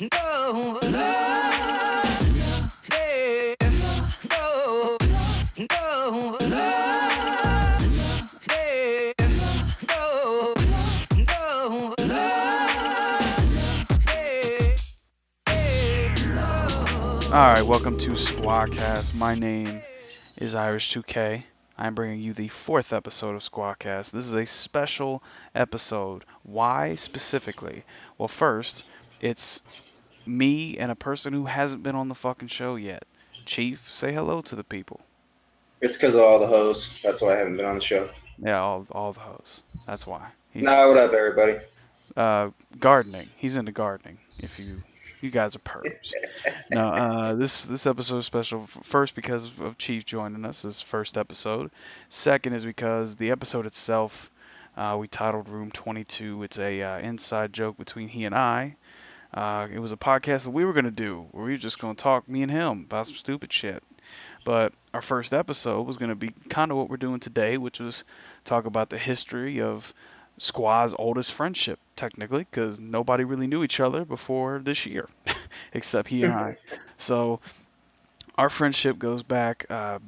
No, no, yeah, no, no, yeah, no, no, Alright, welcome to SquaaCast. My name is Irish2K. I'm bringing you the fourth episode of SquaaCast. This is a special episode. Why specifically? Well, first, it's me and a person who hasn't been on the fucking show yet. Chief, say hello to the people. It's because of all the hosts. That's why I haven't been on the show. Yeah, all the hosts. That's why. He's Nah, what up, everybody? uh gardening. He's into gardening. If you guys are pervs. No, this episode is special first because of Chief joining us. This first episode. Second is because the episode itself, we titled Room 22. It's a inside joke between he and I. It was a podcast that we were gonna do where we were just gonna talk, me and him, about some stupid shit. But our first episode was gonna be kind of what we're doing today, which was talk about the history of Squaw's oldest friendship, technically, because nobody really knew each other before this year, except he and I. So our friendship goes back well,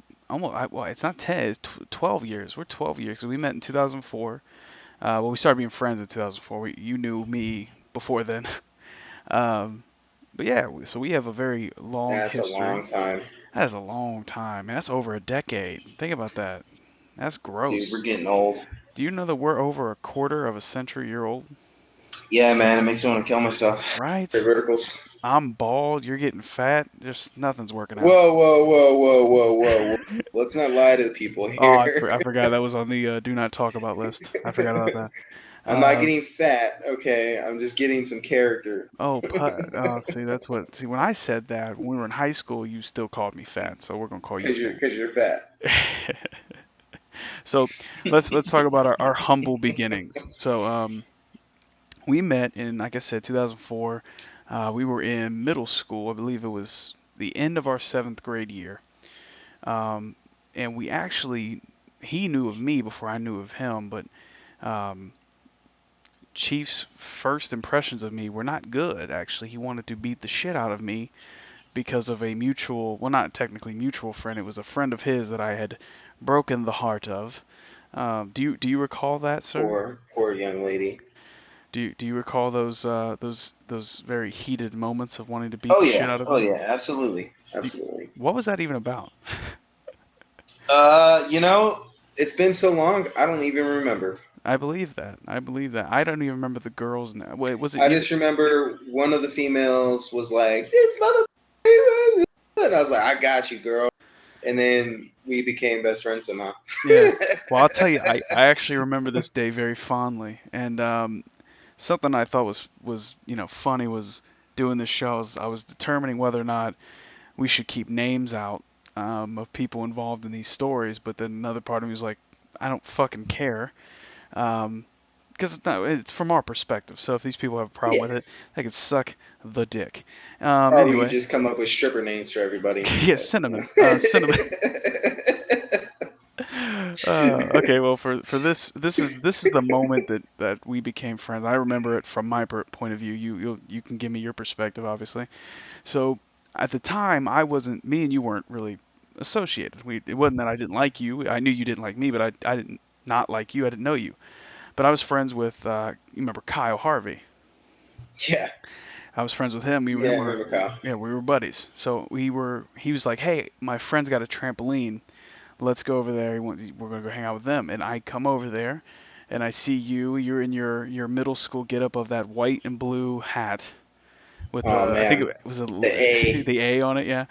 it's not 10, it's 12 years. We're 12 years because we met in 2004. Well, we started being friends in 2004. You knew me before then. um, but yeah, so we have a very long That's a long history. time. That's a long time, man. That's over a decade. Think about that. That's gross. Dude, we're getting old. Do you know that we're over a quarter of a century year old? Yeah, man, it makes me want to kill myself. Right? For verticals. I'm bald. You're getting fat. Just nothing's working out. Whoa, whoa, whoa, whoa, whoa, whoa, whoa. Let's not lie to the people Oh, here. I forgot that was on the do not talk about list. I forgot about that. I'm not Uh, getting fat, okay? I'm just getting some character. oh, see, that's what. See, when I said that when we were in high school, you still called me fat, so we're gonna call you Because you're, fat. cause you're fat. So let's talk about our humble beginnings. So we met in, like I said, 2004. We were in middle school. I believe it was the end of our seventh grade year. Um, and we actually, he knew of me before I knew of him, but um, Chief's first impressions of me were not good, actually. He wanted to beat the shit out of me because of a mutual, well, not technically mutual friend. It was a friend of his that I had broken the heart of. Do you recall that, sir? Poor young lady. Do you recall those very heated moments of wanting to beat Oh, the shit yeah. out of Oh, me? yeah. Absolutely. Do, Absolutely. what was that even about? You know, it's been so long, I don't even remember. I believe that. I believe that. I don't even remember the girls. Wait, was it I you? just remember one of the females was like, "This mother," and I was like, "I got you, girl." And then we became best friends somehow. Yeah. Well, I'll tell you, I actually remember this day very fondly, and something I thought was funny was doing this show. I was determining whether or not we should keep names out of people involved in these stories, but then another part of me was like, I don't fucking care. Um, because it's from our perspective. So if these people have a problem Yeah. with it, they can suck the dick. Or we could Anyway, just come up with stripper names for everybody. yeah, But, cinnamon. Cinnamon. Okay, well, for this is the moment that we became friends. I remember it from my point of view. You can give me your perspective, obviously. So at the time, me and you weren't really associated. It wasn't that I didn't like you. I knew you didn't like me, but I didn't not like you. I didn't know you. But I was friends with you remember Kyle Harvey. yeah. I was friends with him. We Yeah, I were remember Kyle. yeah, we were buddies. So he was like, "Hey, my friend's got a trampoline. Let's go over there. We're gonna go hang out with them." And I come over there, and I see you. You're in your middle school getup of that white and blue hat with Oh I think man, it was the A. the A on it, yeah.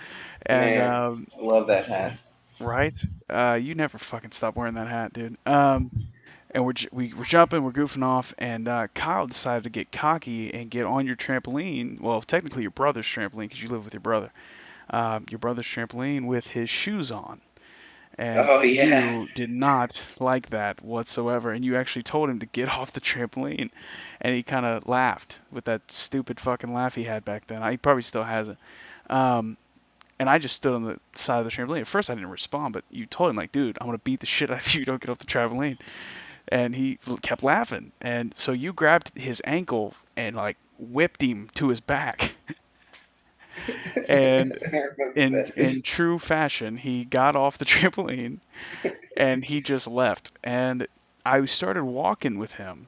And Man, I love that hat. right, you never fucking stop wearing that hat, dude. And we're jumping, we're goofing off, and Kyle decided to get cocky and get on your trampoline. Well, technically your brother's trampoline because you live with your brother. Your brother's trampoline with his shoes on. And Oh yeah. you did not like that whatsoever. And you actually told him to get off the trampoline. And he kind of laughed with that stupid fucking laugh he had back then. He probably still has it. Um, and I just stood on the side of the trampoline. At first, I didn't respond, but you told him, like, dude, I'm going to beat the shit out of you. Don't get off the trampoline. And he kept laughing. And so you grabbed his ankle and, like, whipped him to his back. And I remember in that. true fashion, he got off the trampoline and he just left. And I started walking with him,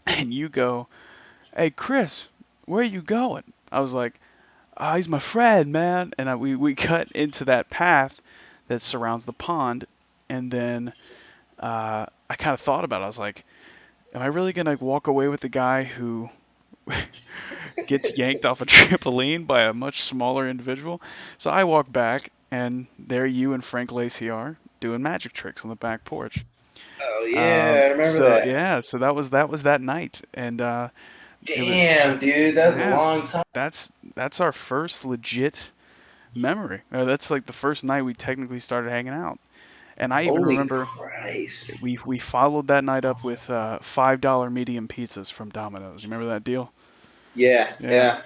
and you go, "Hey, Chris, where are you going?" I was like, he's my friend, man. And we cut into that path that surrounds the pond, and then I kind of thought about it. I was like, am I really gonna walk away with the guy who gets yanked off a trampoline by a much smaller individual? So I walk back, and there you and Frank Lacey are doing magic tricks on the back porch. Oh yeah, I remember So that. yeah, so that was that night, and it was Damn, dude, that was a yeah, long time. that's our first legit memory. That's like the first night we technically started hanging out. And I even Holy remember Christ. we followed that night up with $5 medium pizzas from Domino's. You remember that deal? Yeah, Yeah. yeah.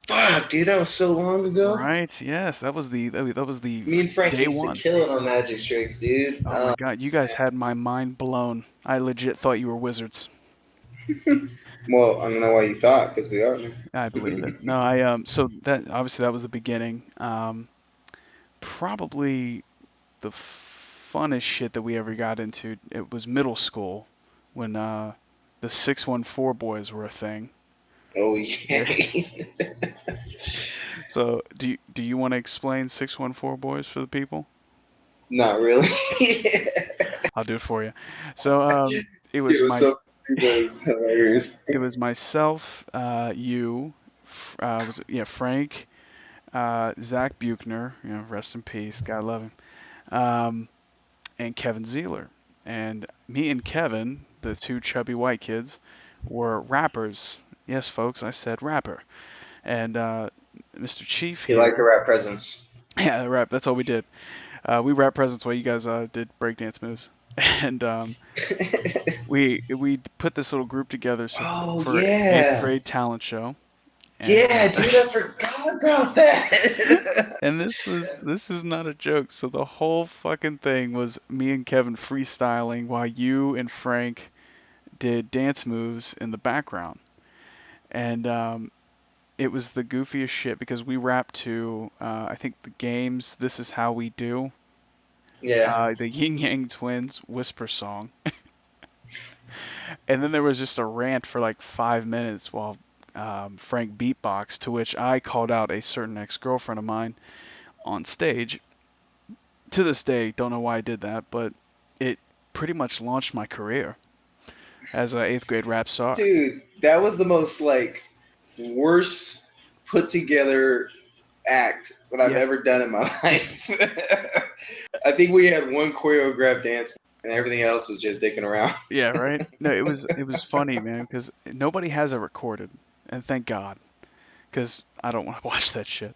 Fuck, dude, that was so long ago. Right. Yes. That was the Me and Frank day used to one. kill it on magic tricks, dude. Oh my God, you guys had my mind blown. I legit thought you were wizards. Well, I don't know why you thought, because we are. I believe it. No, I so that obviously that was the beginning. Probably the funnest shit that we ever got into. It was middle school when the 614 boys were a thing. Oh Yeah. yeah. So do you want to explain 614 boys for the people? Not really. I'll do it for you. So it was It was my so funny, but it's hilarious. it was myself, you, yeah, Frank, Zach Buchner, rest in peace, God love him, and Kevin Zeeler. And me and Kevin, the two chubby white kids, were rappers. Yes, folks, I said rapper. And Mr. Chief He liked the here, rap presence. yeah, rap. That's all we did. We rap presents while you guys did breakdance moves. And we put this little group together so Oh for eighth yeah. grade talent show. And Yeah, dude, I forgot about that. and this is not a joke. So the whole fucking thing was me and Kevin freestyling while you and Frank did dance moves in the background. And it was the goofiest shit because we rapped to I think the games "This Is How We Do," Yeah. the Yin Yang Twins "Whisper" song, and then there was just a rant for like 5 minutes while Frank beatboxed, to which I called out a certain ex-girlfriend of mine on stage. To this day, don't know why I did that, but it pretty much launched my career as an eighth grade rap star. Dude, that was the most like worst put together act that I've Yeah, ever done in my life. I think we had one choreographed dance and everything else was just dicking around. yeah, right. No, it was funny, man, because nobody has it recorded, and thank God, because I don't want to watch that shit.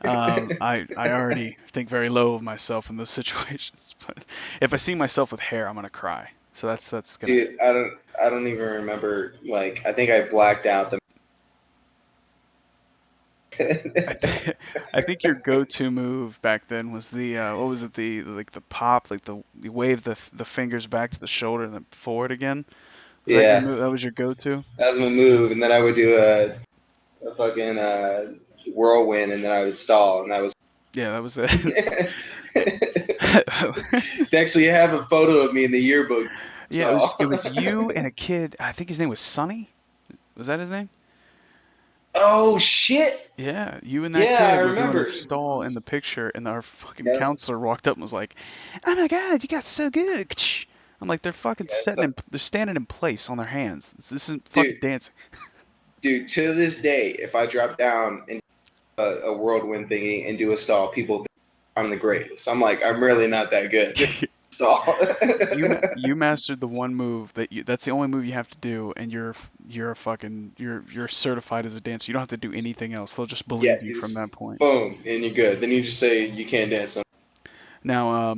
I already think very low of myself in those situations, but if I see myself with hair, I'm gonna cry. So that's gonna. Dude, I don't even remember, like, I think I blacked out the I think your go-to move back then was the what was it, the like the pop, like the wave the fingers back to the shoulder and then forward again. Was that your Yeah, move? That was your go-to? that was my move, and then I would do a fucking whirlwind, and then I would stall, and that was. Yeah, that was it. They actually have a photo of me in the yearbook. Yeah, it was Stall. it was you and a kid. I think his name was Sonny. Was that his name? Oh shit! Yeah, you and that Yeah, I kid were doing a remember. stall in the picture, and our fucking Yeah, counselor walked up and was like, "Oh my God, you got so good!" I'm like, they're fucking yeah, so, they're standing in place on their hands. This isn't fucking dude, dancing. dude. To this day, if I drop down and a whirlwind thingy and do a stall, people think I'm the greatest. I'm like, I'm really not that good. Stall. You mastered the one move that's the only move you have to do, and you're certified as a dancer. You don't have to do anything else. They'll just Yeah, believe you you from just that point. boom, and you're good. Then you just say you can't dance. Now,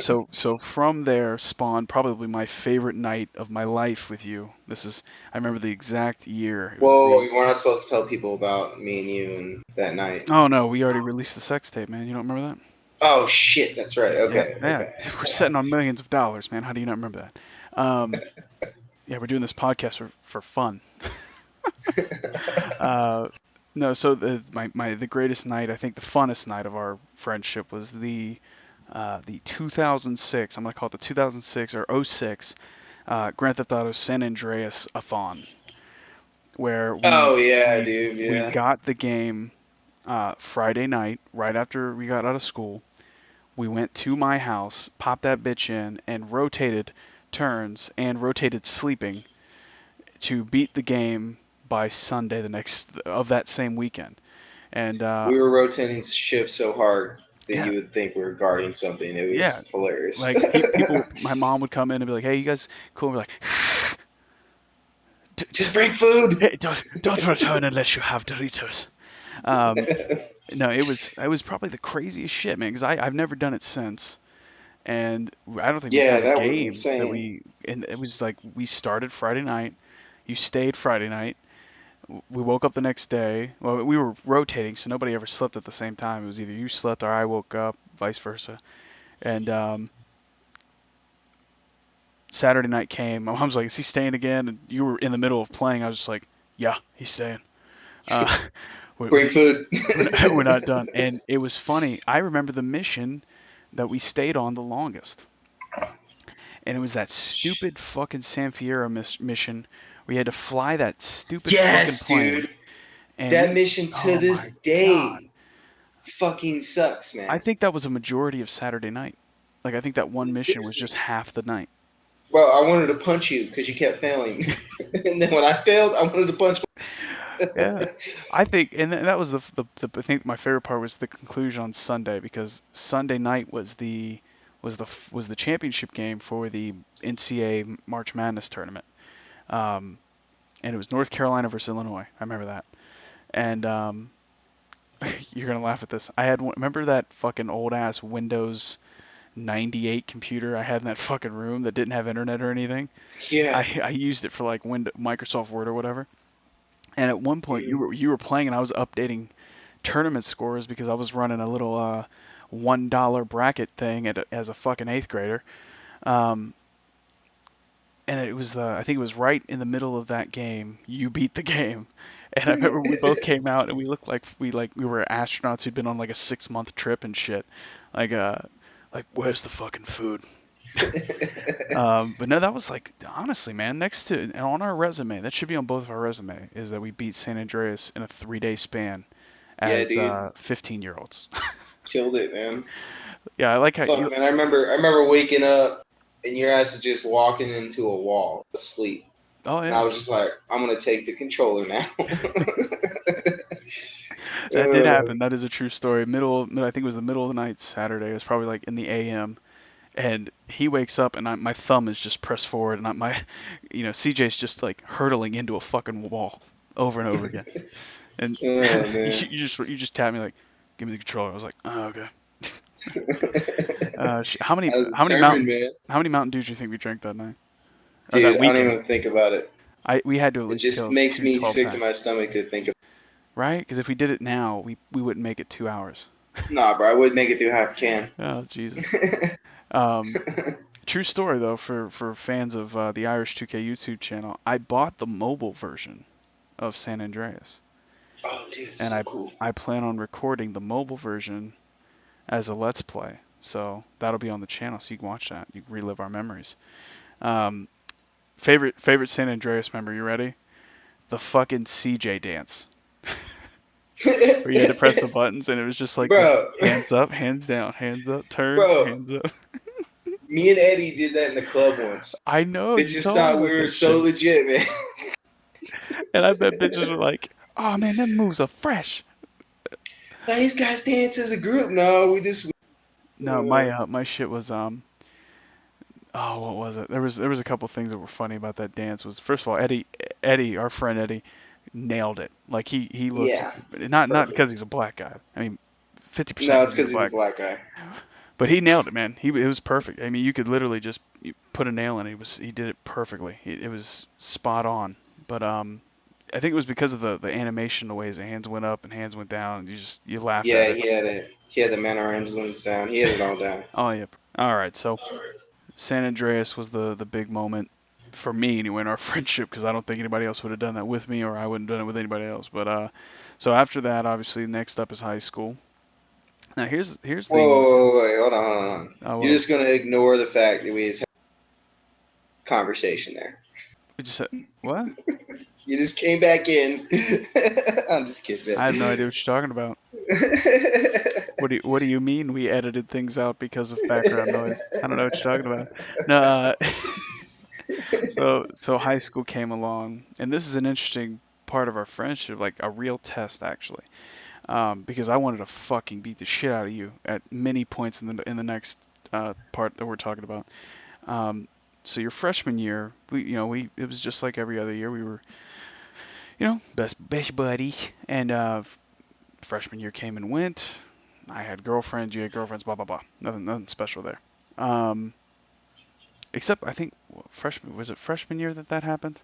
so from there spawned probably my favorite night of my life with you. I remember the exact year. It was Whoa, the we're not supposed to tell people about me and you and that night. Oh no, we already released the sex tape, man. You don't remember that? Oh shit, that's right. Yeah, Okay, yeah. okay. We're sitting on millions of dollars, man. How do you not remember that? Um, yeah, we're doing this podcast for fun. Uh, No, so the greatest night, I think the funnest night of our friendship was the 2006. I'm gonna call it the 2006 or '06 Grand Theft Auto San Andreas a-thon, where Oh we yeah, we dude. we Yeah. got the game Friday night right after we got out of school. We went to my house, popped that bitch in, and rotated turns and rotated sleeping to beat the game by Sunday the next of that same weekend. And We were rotating shifts so hard that yeah, you would think we were guarding something. It yeah, was hilarious. like people, my mom would come in and be like, "Hey, you guys cool?" And we're like, Just bring food. Hey, don't return unless you have Doritos." Um, no, it was probably the craziest shit, man, because I've never done it since, and I don't think we've Yeah, had a that was game that insane. we and it was like we started Friday night, you stayed Friday night, we woke up the next day. Well, we were rotating, so nobody ever slept at the same time. It was either you slept or I woke up, vice versa. And Saturday night came. My mom's like, "Is he staying again?" And you were in the middle of playing. I was just like, "Yeah, he's staying. Uh, we, Bring we, food. we're not done." And it was funny. I remember the mission that we stayed on the longest, and it was that stupid fucking San Fierro mission where you had to fly that stupid fucking Yes, plane. dude. And That we, mission to oh my this god, day fucking sucks, I man. think that was a majority of Saturday night. Like I think that one mission was just half the night. Bro, I wanted to punch you because you kept failing. And then when I failed, I wanted to punch. Yeah, I think, and that was I think my favorite part was the conclusion on Sunday because Sunday night was the championship game for the NCAA March Madness tournament, um, and it was North Carolina versus Illinois. I remember that, and you're gonna laugh at this. Remember that fucking old ass Windows 98 computer I had in that fucking room that didn't have internet or anything. Yeah. I used it for like Microsoft Word or whatever. And at one point Mhm. you were playing and I was updating tournament scores because I was running a little $1 bracket thing as a fucking eighth grader. Um, and it was I think it was right in the middle of that game. You beat the game, and I remember we both came out and we looked like we were astronauts who'd been on like a 6 month trip and shit. Like like where's the fucking food? But no, that was like honestly, man. Next to and on our resume, that should be on both of our resume, is that we beat San Andreas in a 3-day span Yeah, as dude. 15-year-olds. Killed it, man. Yeah, I like how Fuck, you. man. I remember waking up and your ass is just walking into a wall asleep. Oh And I yeah, was just like, I'm gonna take the controller now. that did uh, happen. That is a true story. I think it was the middle of the night Saturday. It was probably like in the AM, and he wakes up and my thumb is just pressed forward, and CJ's just like hurtling into a fucking wall over and over again. And oh man. you just tapped me like, give me the controller. I was like, oh, okay. How I was determined, man. many Mountain Dews do you think we drank that night or that Dude, I don't weekend? even think about it. We had to at It least just kill makes two me 12 sick to pack, my stomach to think of. right? Because if we did it now, we wouldn't make it 2 hours. Nah, bro, I would make it through half a can. Oh Jesus. Um, True story though for fans of the Irish 2K YouTube channel, I bought the mobile version of San Andreas, Oh, dude, it's and so cool. I plan on recording the mobile version as a Let's Play. So that'll be on the channel, so you can watch that. You can relive our memories. Um, favorite San Andreas member. You ready? The fucking CJ dance, where you had to press the buttons, and it was just like Bro, hands up, hands down, hands up, turn, bro, hands up. me and Eddie did that in the club once. I know you Bitches told me thought we about were that so shit, legit, man. and I bet bitches were like, "Oh man, them moves are fresh." Like, these guys dance as a group. No, we just. No, my shit was oh, what was it? There was a couple things that were funny about that dance. Was first of all, Eddie, our friend Eddie, nailed it. Like he looked, Yeah, not because perfect. he's a black guy. I mean, 50% No, it's because he's a because he's a black guy. black guy. But he nailed it, man. It was perfect. I mean, you could literally just put a nail in it. He did it perfectly. It was spot on. But I think it was because of the animation, the ways the hands went up and hands went down. And you laughed at Yeah, it. he had the mannerisms down. He had it all down. Oh yeah. All right. So San Andreas was the big moment. for me anyway, in our friendship, because I don't think anybody else would have done that with me, or I wouldn't have done it with anybody else. But so after that, obviously, next up is high school. Now here's Whoa, the whoa, whoa, wait, hold on, hold on. You're well, just gonna ignore the fact that we just had a conversation there. we just said what? You just came back in. I'm just I kidding, have no idea what you're talking about. man. What do you mean we edited things out because of background noise? I don't know what you're talking about. No, so high school came along, and this is an interesting part of our friendship, like a real test actually. Because I wanted to fucking beat the shit out of you at many points in the next part that we're talking about. Um, so your freshman year, we it was just like every other year. We were, best buddies, and freshman year came and went. I had girlfriends, you had girlfriends, blah blah blah. Nothing special there. Um, except I think freshman year that happened?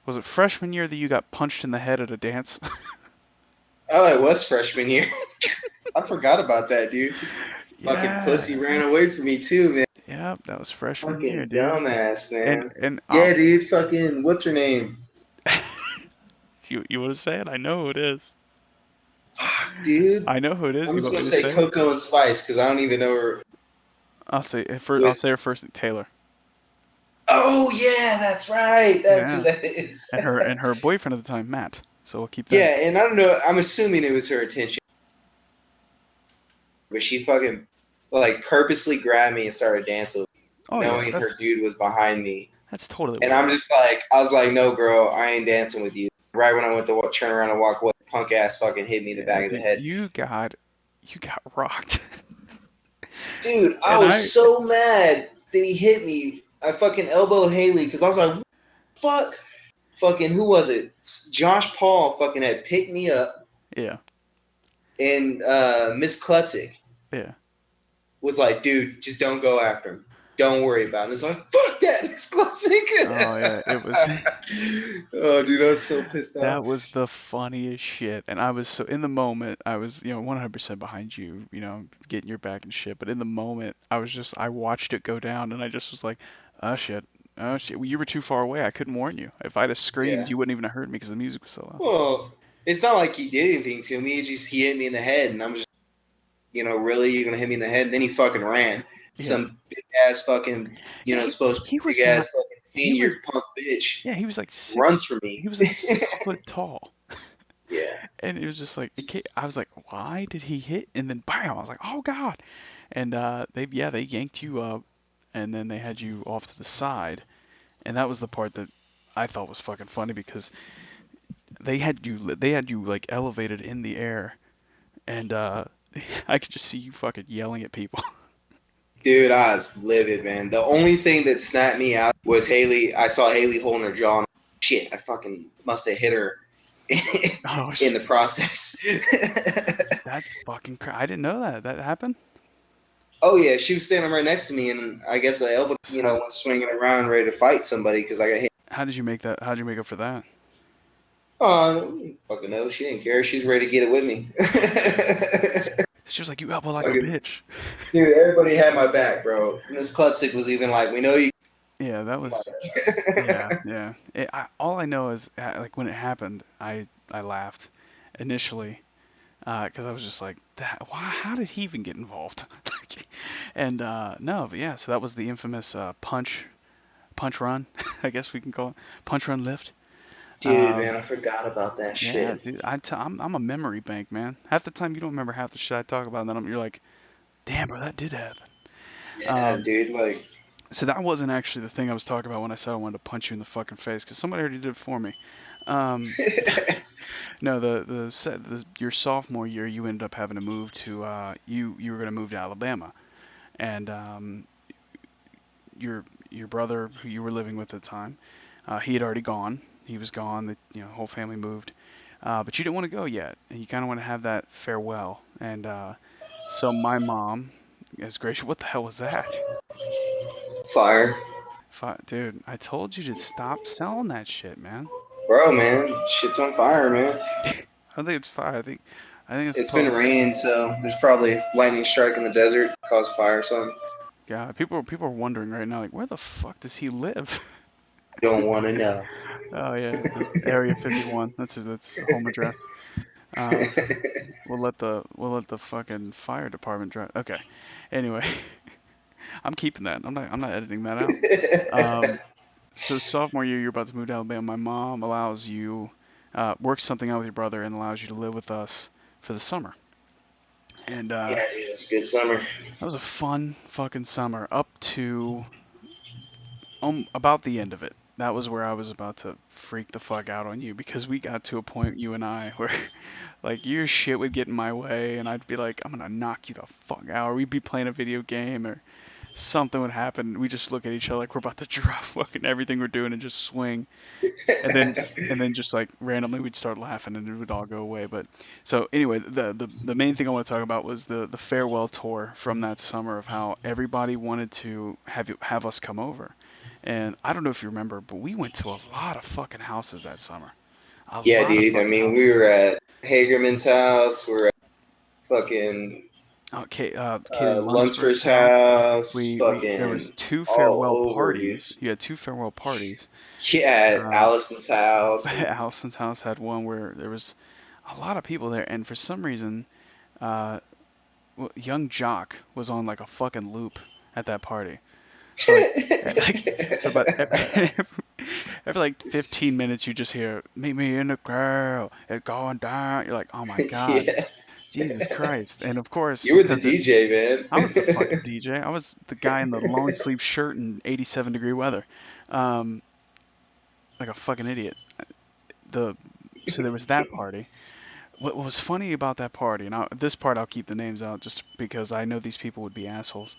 Was it freshman year that you got punched in the head at a dance? Oh, it was freshman year. I forgot about that, dude. Fucking Yeah, pussy ran away from me too, man. yeah, that was freshman year, Fucking dude. dumbass, And man. and Yeah, dude. Fucking what's her name? you want to say it? I know who it is. Fuck, dude. I know who it is. I'm You just want gonna me to say say it? Coco and Spice because I don't even know her. I'll say it first. I'll With say her first. Taylor. oh yeah, that's right. That's who Yeah, that is. and her boyfriend at the time, Matt. So we'll keep that. Yeah, and I don't know. I'm assuming it was her attention, but she fucking like purposely grabbed me and started dancing, with me, Oh yeah, knowing her dude was behind me. that's totally And what it I'm was. just like, I was like, no, girl, I ain't dancing with you. Right when I went to turn around and walk away, punk ass fucking hit me in the Yeah, back of the dude, head. you got rocked. Dude, I And was I, so mad that he hit me. I fucking elbowed Haley because I was like, fuck. Fucking, who was it? Josh Paul fucking had picked me up, yeah, and Miss Klepsik yeah. was like, dude, just don't go after him. Don't worry about it. It's like, fuck that, Miss Oh yeah, it was. Klepsik. Oh, dude, I was so pissed That off. was the funniest shit. And I was so in the moment, I was 100% behind you, getting your back and shit. But in the moment, I watched it go down, and I just was like, oh shit, oh shit. Well, you were too far away. I couldn't warn you. If I'd have screamed, Yeah. you wouldn't even have heard me because the music was so loud. Well, it's not like he did anything to me. He hit me in the head, and I'm just, really, you're gonna hit me in the head? And then he fucking ran. Yeah, Some big ass fucking, yeah. supposed to He be big was not. ass fucking He was. senior punk bitch Yeah, he was like six. runs for He me. was like 6 foot tall. Yeah. And it was just like I was like, why did he hit? And then bam, I was like, oh god. And they yanked you up, and then they had you off to the side, and that was the part that I thought was fucking funny because they had you like elevated in the air, and I could just see you fucking yelling at people. Dude, I was livid, man. The only thing that snapped me out was Haley. I saw Haley holding her jaw. And shit, I fucking must have hit her Oh in shit, the process. that's fucking I didn't know that happened. Oh yeah, she was standing right next to me, and I guess I elbowed, How went swinging around ready to fight somebody because I got hit. how did you make that? How'd you make up for that? Oh, I don't fucking know. She didn't care. She's ready to get it with me. She was like, you elbow like a Fucking, bitch. dude, everybody had my back, bro. Miss Klutzik was even like, "We know you." Yeah, that was. Yeah, yeah. All I know is like when it happened, I laughed initially because I was just like, that. Why? How did he even get involved? And no, but yeah. So that was the infamous punch run, I guess we can call it punch run lift. Dude, Um, man, I forgot about that yeah, shit. dude. I'm a memory bank, man. Half the time you don't remember half the shit I talk about, and then you're like, damn, bro, that did happen. Yeah, Um, dude, like, so that wasn't actually the thing I was talking about when I said I wanted to punch you in the fucking face, because somebody already did it for me. Um, no, your sophomore year, you ended up having to move to you were gonna move to Alabama, and your brother who you were living with at the time, he had already gone. He was gone. The whole family moved, but you didn't want to go yet. And you kind of want to have that farewell. And so my mom, as gracious, what the hell was that? fire. Dude, I told you to stop selling that shit, man. Bro, man, shit's on fire, man. I don't think it's fire. I think it's It's been supposed. raining, so there's probably lightning strike in the desert, cause fire or something. God, people are wondering right now, like, where the fuck does he live? Don't want to know. Oh yeah, Area 51. That's home address. Uh, we'll let the fucking fire department drive. Okay. Anyway, I'm keeping that. I'm not editing that out. Um, so sophomore year, you're about to move to Alabama. My mom allows you works something out with your brother and allows you to live with us for the summer. And Yeah, dude, it's a good summer. that was a fun fucking summer up to about the end of it. That was where I was about to freak the fuck out on you because we got to a point, you and I, where like your shit would get in my way and I'd be like, I'm gonna knock you the fuck out. Or we'd be playing a video game or something would happen. We just look at each other like we're about to drop fucking everything we're doing and just swing. And then just like randomly we'd start laughing and it would all go away. But so anyway, the main thing I want to talk about was the farewell tour from that summer of how everybody wanted to have us come over. And I don't know if you remember, but we went to a lot of fucking houses that summer. A Yeah, lot of dude. I fucking mean, houses. we were at Hagerman's house. We're at fucking Katie Lunsford's Lunsford's house. house. We there were Fucking two all farewell over, dude. parties. You had two farewell parties. Yeah, at Um, Allison's house. And Allison's house had one where there was a lot of people there, and for some reason, uh, young Jock was on like a fucking loop at that party. For like, like for about every like 15 minutes, you just hear "Meet me in the girl, it's going down." You're like, oh my god, yeah, Jesus Christ! And of course, you were the because DJ, I was the man. fucking DJ. I was the guy in the long sleeve shirt in 87-degree weather, um, like a fucking idiot. The So there was that party. What was funny about that party, and this part I'll keep the names out just because I know these people would be assholes.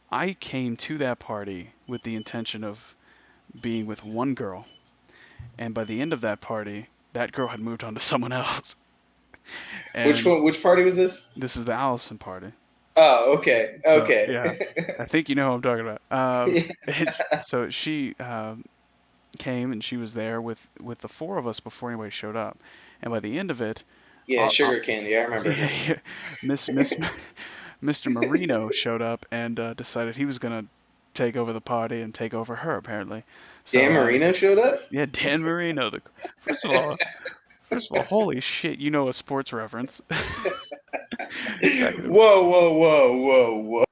I came to that party with the intention of being with one girl, and by the end of that party, that girl had moved on to someone else. Which And one? Which party was this? this is the Allison party. Oh, okay, So okay. yeah, I think you know who I'm talking about. Yeah, And so she came and she was there with the four of us before anybody showed up. And by the end of it, yeah, uh, uh, sugar candy. I remember yeah, her. yeah, Miss Mr. Marino showed up and decided he was gonna take over the party and take over her apparently. So Dan Marino showed up. yeah, Dan Marino. First of all, first of all, holy shit, you know a sports reference. Second of all, Whoa, whoa, whoa, whoa,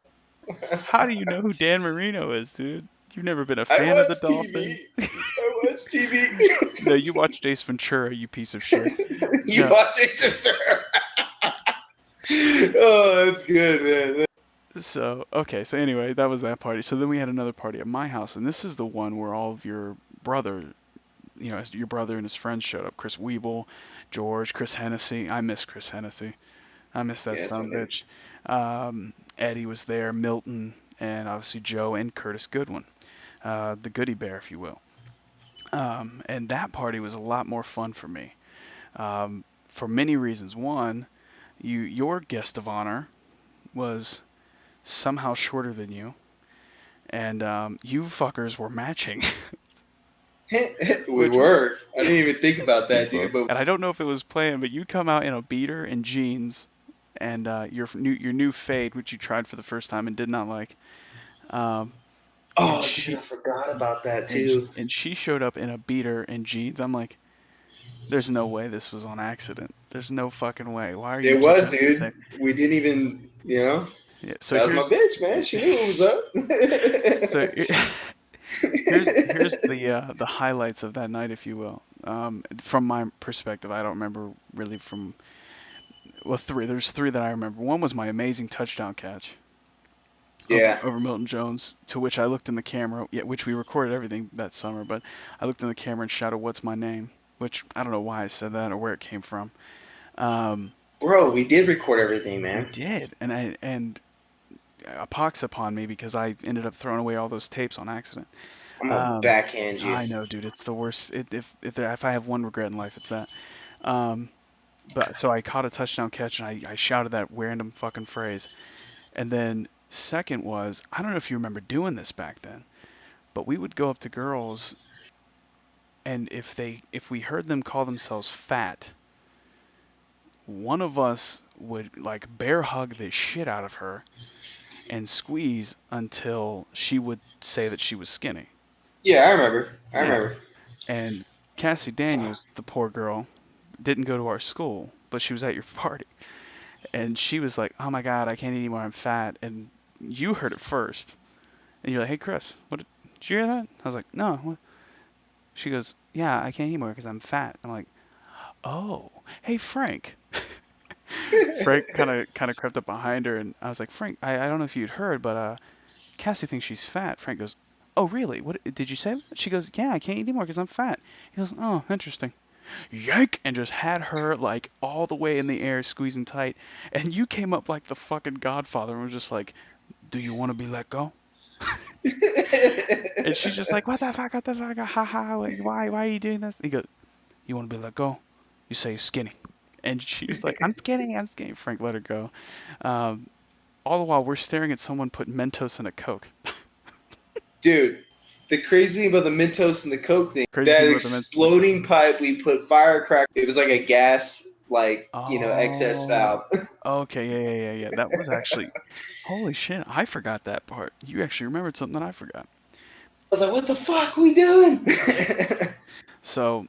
whoa. how do you know who Dan Marino is, dude? You've never been a I fan of the watch TV. Dolphins? I watch TV. No, you watch Ace Ventura, you piece of shit. You No, watch it? Oh, that's good, man. so okay, so anyway, that was that party. So then we had another party at my house, and this is the one where all of your brother, your brother and his friends showed up. Chris Weeble, George, Chris Hennessy. I miss Chris Hennessy. I miss that Yeah, that's my son of a name. bitch. Eddie was there, Milton, and obviously Joe and Curtis Goodwin, the goody bear, if you will. And that party was a lot more fun for me, for many reasons. One, your guest of honor was somehow shorter than you, and you fuckers were matching. We Which were. I didn't even think about you that, dude. both. But And I don't know if it was planned, but you come out in a beater and jeans, and your new fade, which you tried for the first time and did not like. Um, and oh, dude, she I forgot about that and too. and she showed up in a beater and jeans. I'm like, there's no way this was on accident. There's no fucking way. Why are you It two was, dressed the dude. same? We didn't even, Yeah. So that was my bitch, man. She knew it was up. so here's the highlights of that night, if you will. From my perspective, I don't remember really from well three. There's three that I remember. One was my amazing touchdown catch over Yeah. over Milton Jones, to which I looked in the camera. Yeah, which we recorded everything that summer, but I looked in the camera and shouted, "What's my name?" Which I don't know why I said that or where it came from. Um, Bro, we did record everything, we man. did, and a pox upon me because I ended up throwing away all those tapes on accident. I'm gonna Um, backhand you. I know, dude, it's the worst. If I have one regret in life, it's that. Um, but so I caught a touchdown catch and I shouted that random fucking phrase. And then second was, I don't know if you remember doing this back then, but we would go up to girls and if we heard them call themselves fat, one of us would like bear hug the shit out of her and squeeze until she would say that she was skinny. Yeah, I remember. I Yeah. remember. And Cassie Daniels, the poor girl, didn't go to our school, but she was at your party. And she was like, "Oh my God, I can't eat anymore. I'm fat." And you heard it first. And you're like, "Hey, Chris, did you hear that?" I was like, "No." What? She goes, "Yeah, I can't eat more because I'm fat." I'm like, "Oh, hey, Frank." Frank kind of crept up behind her, and I was like, "Frank, I don't know if you'd heard, but Cassie thinks she's fat." Frank goes, "Oh, really? What did you say?" She goes, "Yeah, I can't eat anymore because I'm fat." He goes, "Oh, interesting." Yank, and just had her like all the way in the air, squeezing tight. And you came up like the fucking Godfather and was just like, "Do you want to be let go?" And she's just like, what the fuck, ha ha, like, why are you doing this? He goes, "You want to be let go? You say you're skinny." And she was like, "I'm skinny, I'm skinny." Frank let her go. Um, all the while we're staring at someone put Mentos in a Coke. Dude, the crazy thing about the Mentos and the Coke thing, Crazy that thing about the Mentos in the Coke. exploding pipe, we put firecracker. It was like a gas, like, excess Oh, valve. okay, yeah. That was actually, holy shit, I forgot that part. You actually remembered something that I forgot. I was like, what the fuck are we doing? So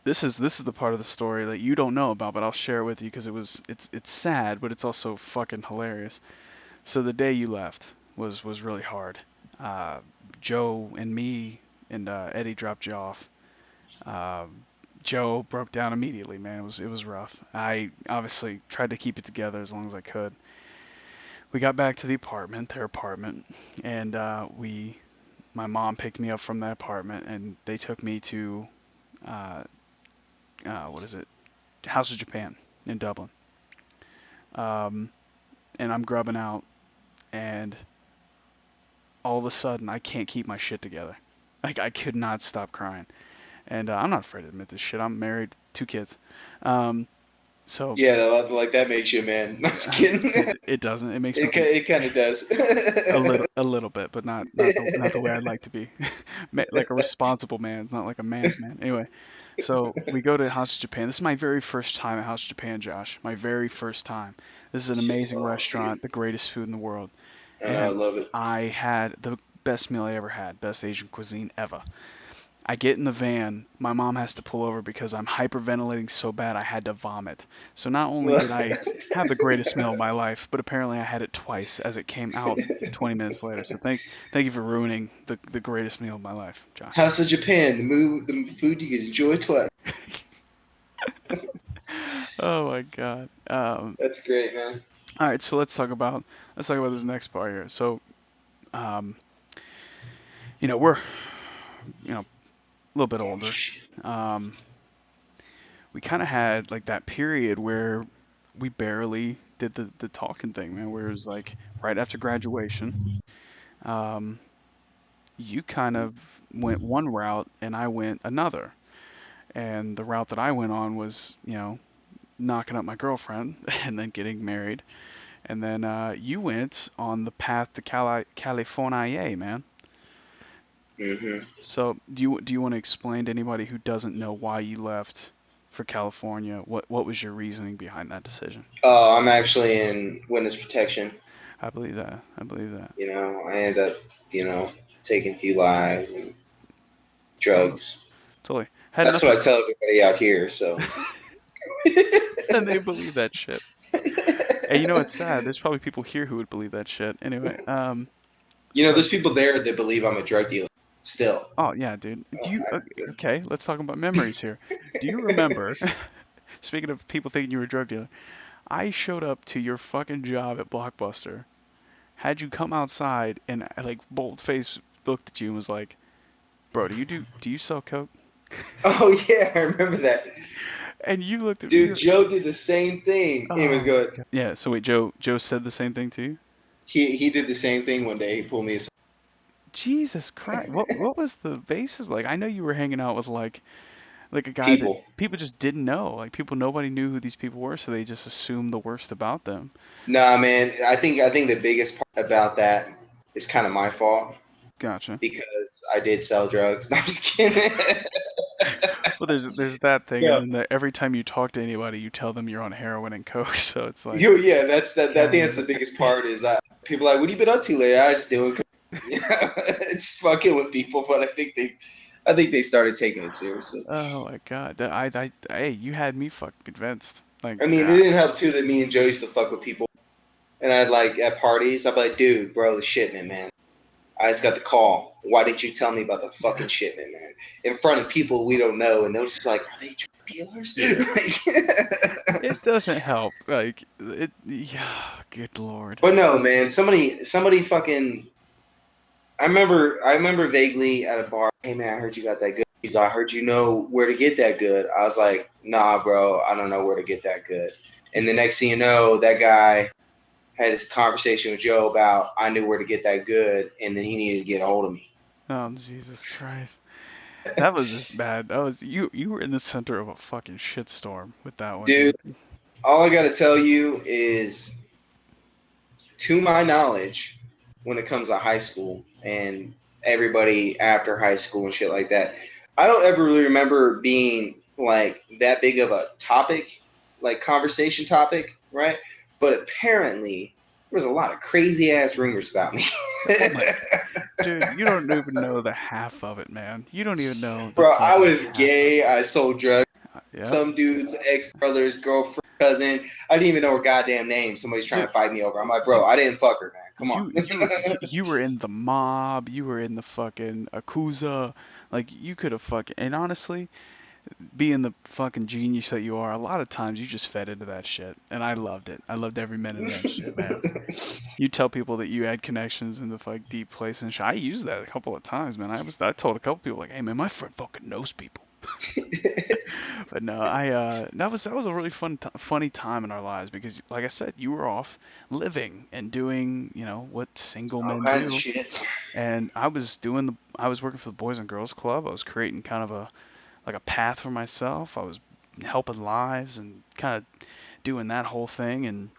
this is the part of the story that you don't know about, but I'll share it with you because it's sad, but it's also fucking hilarious. So the day you left was really hard. Uh, Joe and me and Eddie dropped you off. Um, Joe broke down immediately, man. It was rough. I obviously tried to keep it together as long as I could. We got back to the apartment, their apartment, and my mom picked me up from that apartment, and they took me to uh, what is it? House of Japan in Dublin. Um, and I'm grubbing out, and all of a sudden I can't keep my shit together. Like I could not stop crying, and I'm not afraid to admit this shit. I'm married, 2 kids. Um, so Yeah, like that makes you a man. No, I'm just kidding. it doesn't. It makes me It kind of does. a little bit, but not the way I'd like to be. Like a responsible man, not like a man's man. Anyway, so we go to House of Japan. This is my very first time at House of Japan, Josh. My very first time. This is an Shit's amazing bomb, dude. restaurant, the greatest food in the world, I know, I and love it. I had the best meal I ever had, best Asian cuisine ever. I get in the van. My mom has to pull over because I'm hyperventilating so bad I had to vomit. So not only did I have the greatest meal of my life, but apparently I had it twice as it came out 20 minutes later. So thank you for ruining the greatest meal of my life, Josh. House of Japan, the food you can enjoy twice. Oh my God. That's great, man. All right, so let's talk about this next part here. So, um, we're a little bit Oh, older. shit. Um, we kind of had like that period where we barely did the talking thing, man, where it was like right after graduation. Um, you kind of went one route and I went another. And the route that I went on was, knocking up my girlfriend and then getting married. And then you went on the path to California, man. Hmm. So do you want to explain to anybody who doesn't know why you left for California? What was your reasoning behind that decision? Oh, I'm actually in witness protection. I believe that. I believe that. I end up, you know, taking a few lives and Totally. drugs. Totally. Had That's nothing. what I tell everybody out here. So, And they believe that shit. And you know what's sad? There's probably people here who would believe that shit. Anyway, so there's people there that believe I'm a drug dealer. Still. oh yeah, dude. Do Oh, you okay, let's talk about memories here. Do you remember, speaking of people thinking you were a drug dealer, I showed up to your fucking job at Blockbuster, had you come outside and like bold face looked at you and was like, "Bro, do you sell coke?" oh yeah, I remember that. And you looked at me. Dude, Joe did the same thing. He was Oh my good. God. Yeah, so wait, Joe said the same thing to you? He did the same thing one day. He pulled me aside. Jesus Christ. What was the basis like? I know you were hanging out with like a guy that People. people just didn't know. Like nobody knew who these people were, so they just assumed the worst about them. Nah, man. I think the biggest part about that is kind of my fault Gotcha. because I did sell drugs. No, I'm just kidding. Well, there's that thing, and No. then every time you talk to anybody, you tell them you're on heroin and coke. So it's like, Yeah, that's that. I think yeah, that's the biggest part is people are like, what have you been up to lately? I was just doing. Yeah, just fucking with people, but I think they started taking it seriously. Oh my God. Hey, you had me fucking convinced. Like, I mean, it didn't help too that me and Joe used to fuck with people, and I'd like at parties, I'd be like, dude, bro, the shipment, man. I just got the call. Why didn't you tell me about the fucking shipment, man? In front of people we don't know, and they're just like, are they drug dealers? yeah. Like, It doesn't help. Like, yeah, good Lord. but no, man. Somebody fucking. I remember vaguely at a bar. Hey, man, I heard you got that good. He's like, I heard you know where to get that good. I was like, nah, bro, I don't know where to get that good. And the next thing you know, that guy had this conversation with Joe about I knew where to get that good, and then he needed to get a hold of me. Oh, Jesus Christ. That was just bad. That was you were in the center of a fucking shitstorm with that one, Dude, dude. all I got to tell you is, to my knowledge, when it comes to high school and everybody after high school and shit like that, I don't ever really remember being like that big of a topic, like conversation topic, right? But apparently, there was a lot of crazy ass rumors about me. Oh my dude, you don't even know the half of it, man. You don't even know the Bro, I fucking was half of gay. I sold drugs. it. Yep. Some dude's ex brother's girlfriend, cousin. I didn't even know her goddamn name. Somebody's trying Dude, to fight me over. I'm like, you bro, I didn't fuck her, man. Come on. you were in the mob, you were in the fucking Akuza, like you could have fucking and honestly, being the fucking genius that you are, a lot of times you just fed into that shit. And I loved it. I loved every minute of that shit, man. You tell people that you had connections in the like deep place and shit. I used that a couple of times, man. I told a couple people like, hey man, my friend fucking knows people. But no, that was a really funny time in our lives because, like I said, you were off living and doing, what single All men kinds of do, shit. and I was working for the Boys and Girls Club. I was creating kind of a path for myself. I was helping lives and kind of doing that whole thing and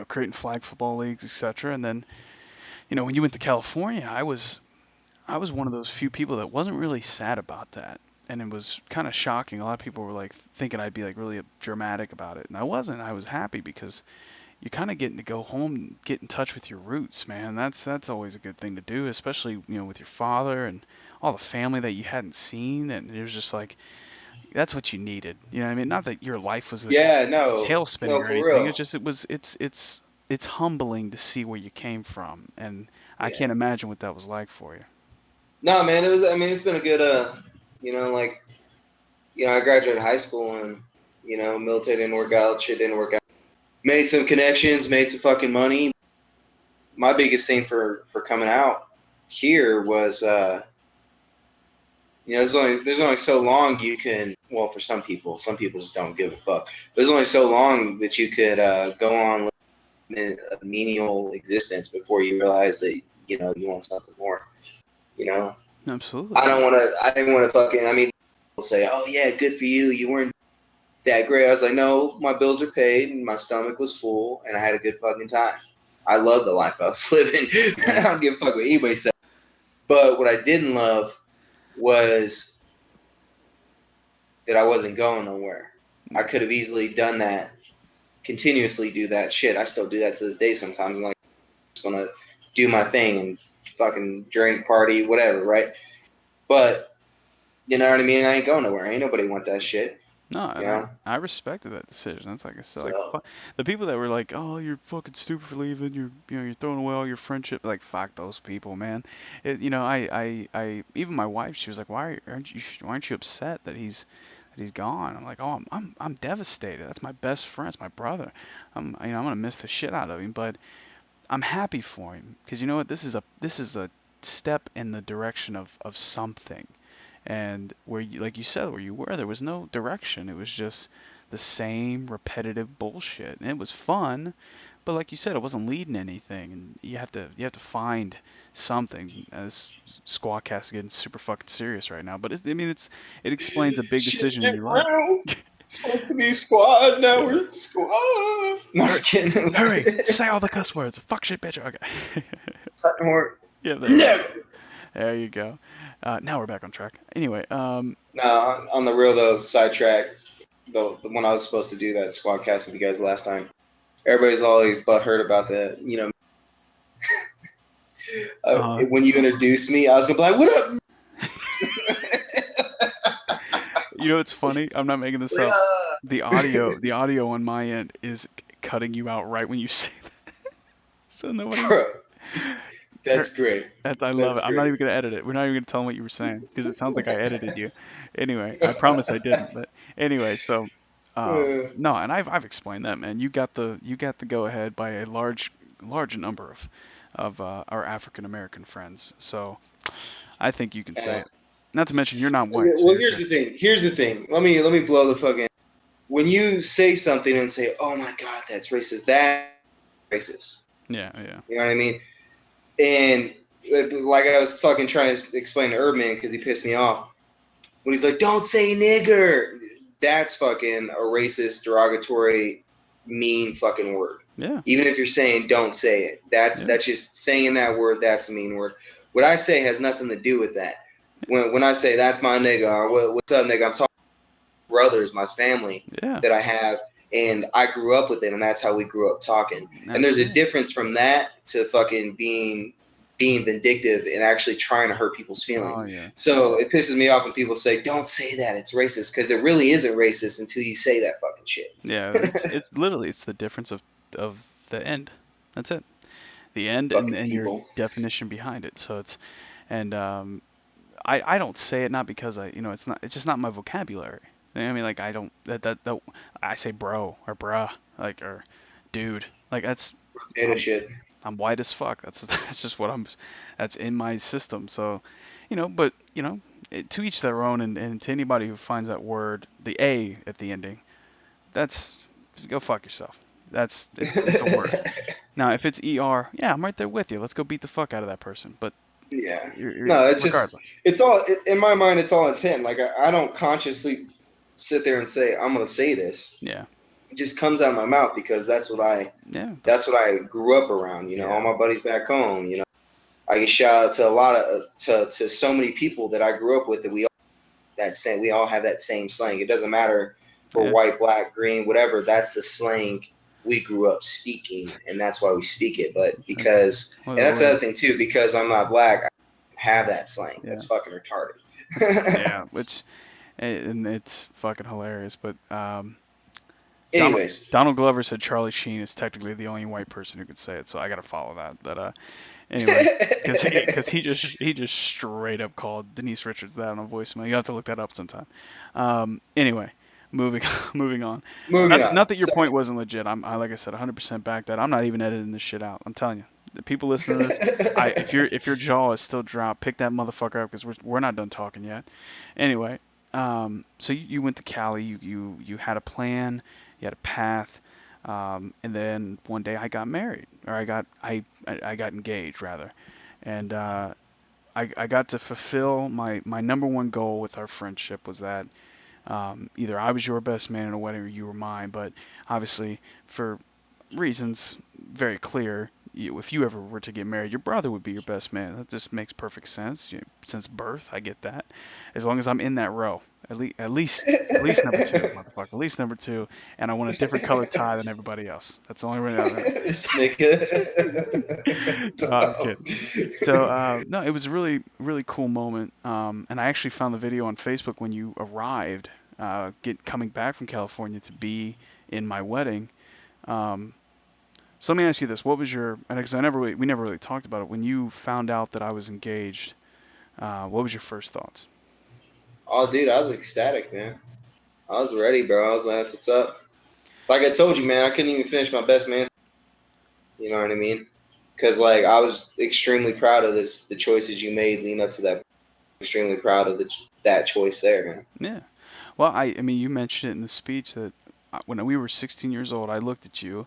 creating flag football leagues, etc. And then when you went to California, I was one of those few people that wasn't really sad about that. And it was kind of shocking. A lot of people were like thinking I'd be like really dramatic about it. And I wasn't. I was happy because you're kind of getting to go home and get in touch with your roots, man. That's always a good thing to do, especially, with your father and all the family that you hadn't seen. And it was just like, that's what you needed. You know what I mean? Not that your life was a Yeah, no, tailspinning no, or for anything. real. It's just, it's humbling to see where you came from. And I Yeah. can't imagine what that was like for you. No, man, it was. I mean, it's been a good. Like, I graduated high school and military didn't work out. Shit didn't work out. Made some connections, made some fucking money. My biggest thing for coming out here was, there's only so long you can. Well, for some people just don't give a fuck. There's only so long that you could go on living a menial existence before you realize that you want something more. You know, Absolutely, I don't man. want to. I didn't want to fucking. I mean, people say, "Oh yeah, good for you. You weren't that great." I was like, "No, my bills are paid, and my stomach was full, and I had a good fucking time. I love the life I was living. I Yeah. don't give a fuck what anybody says." But what I didn't love was that I wasn't going nowhere. I could have easily done that, continuously do that shit. I still do that to this day sometimes. I'm like, I'm just gonna do my thing and fucking drink, party, whatever, right? But you know what I mean? I ain't going nowhere. Ain't nobody want that shit. No, You and I know? I respected that decision. That's like I said, like So the people that were like, "Oh, you're fucking stupid for leaving. You're throwing away all your friendship." Like, fuck those people, man. Even my wife, she was like, "Why aren't you upset that he's gone?" I'm like, "Oh, I'm devastated. That's my best friend. It's my brother. I'm gonna miss the shit out of him, but I'm happy for him because you know what? This is a step in the direction of something." And where you, like you said, where you were, there was no direction. It was just the same repetitive bullshit, and it was fun. But like you said, it wasn't leading to anything, and you have to find something. As SquaaCast is getting super fucking serious right now, but I mean, it explains a big shit's decision in getting your life. real. Supposed to be squad, now Yeah. we're squad. No, I'm Hurry, just kidding. hurry, say all the cuss words. Fuck shit, bitch. Okay. Cut more. Yeah, there you No. go. There you go. Now we're back on track. Anyway, No, on the real though, sidetrack. The one I was supposed to do that squad cast with you guys last time. Everybody's always butthurt about that. Uh, When you introduced me, I was gonna be like, "What up?" you know, it's funny. I'm not making this Like, up. The audio on my end is cutting you out right when you say that. So nobody. bro, er, that's great. I love That's it. I'm not great. even gonna edit it. We're not even gonna tell them what you were saying because it sounds like I edited you. Anyway, I promise I didn't. But anyway, so no, and I've explained that, man. You got the go ahead by a large number of our African American friends. So I think you can say Yeah. it. Not to mention you're not white, so Well, you're here's good. the thing. Here's the thing. Let me blow the fucking. When you say something and say, "Oh my God, that's racist," that racist. Yeah, yeah, You know what I mean? And like I was fucking trying to explain to Erdman because he pissed me off when he's like, "Don't say nigger." That's fucking a racist, derogatory, mean fucking word. yeah, Even if you're saying don't say it, yeah, that's just saying that word. That's a mean word. What I say has nothing to do with that. When I say that's my nigga or what's up nigga, I'm talking brothers, my family yeah. that I have, and I grew up with them, and that's how we grew up talking. And there's a Absolutely. difference from that to fucking being vindictive and actually trying to hurt people's Oh feelings. yeah, So it pisses me off when people say, "Don't say that, it's racist," because it really isn't racist until you say that fucking shit. yeah. It's literally it's the difference of the end. That's it. The end Fucking and your people. definition behind it. So it's and I don't say it not because it's just not my vocabulary. You know what I mean, like I don't that I say bro or bruh like or dude like that's Potato I'm shit. I'm white as fuck. That's that's just what that's in my system. So but to each their own, and to anybody who finds that word the a at the ending, that's go fuck yourself. It's a word. Now if it's er, yeah, I'm right there with you. Let's go beat the fuck out of that person. But Yeah. you're No, it's just regardless. it's all in my mind. It's all intent. Like I don't consciously sit there and say I'm gonna say this. Yeah, It just comes out of my mouth because yeah, that's what I grew up around. You know, all yeah. my buddies back home. You know, I can shout out to a lot of to so many people that I grew up with that we all have that same slang. It doesn't matter if we're Yeah. white, black, green, whatever. That's the slang we grew up speaking, and that's why we speak it. But That's because one of and the that's the other ways. thing too. Because I'm not black, I have that slang. Yeah, That's fucking retarded. yeah. Which and it's fucking hilarious. But Donald Anyways, Donald Glover said Charlie Sheen is technically the only white person who could say it, so I gotta follow that. But anyway, because he just straight up called Denise Richards that on a voicemail. You have to look that up sometime. Anyway, moving moving on. moving Not on. not that your point wasn't legit. I like I said, 100% back that. I'm not even editing this shit out. I'm telling you, the people listening to this, if your jaw is still dropped, pick that motherfucker up because we're not done talking yet. Anyway, so you went to Cali. You had a plan. You had a path. And then one day I got married, or I got engaged rather, and I got to fulfill my number one goal with our friendship was that either I was your best man in a wedding or you were mine. But obviously, for reasons very clear, if you ever were to get married, your brother would be your best man. That just makes perfect sense. Since birth, I get that. As long as I'm in that row, at least number two, motherfucker. At least number two, and I want a different colored tie than everybody else. That's the only way. This nigga. No, I'm kidding. So no, it was a really really cool moment. And I actually found the video on Facebook when you arrived, coming back from California to be in my wedding. Um, so let me ask you this: what was your? Because we never really talked about it. When you found out that I was engaged, what was your first thoughts? Oh, dude, I was ecstatic, man. I was ready, bro. I was like, "That's what's up." Like I told you, man, I couldn't even finish my best man. You know what I mean? Because like I was extremely proud of the choices you made leading up to that. Extremely proud of that choice there, man. Yeah. Well, I mean, you mentioned it in the speech that when we were 16 years old, I looked at you,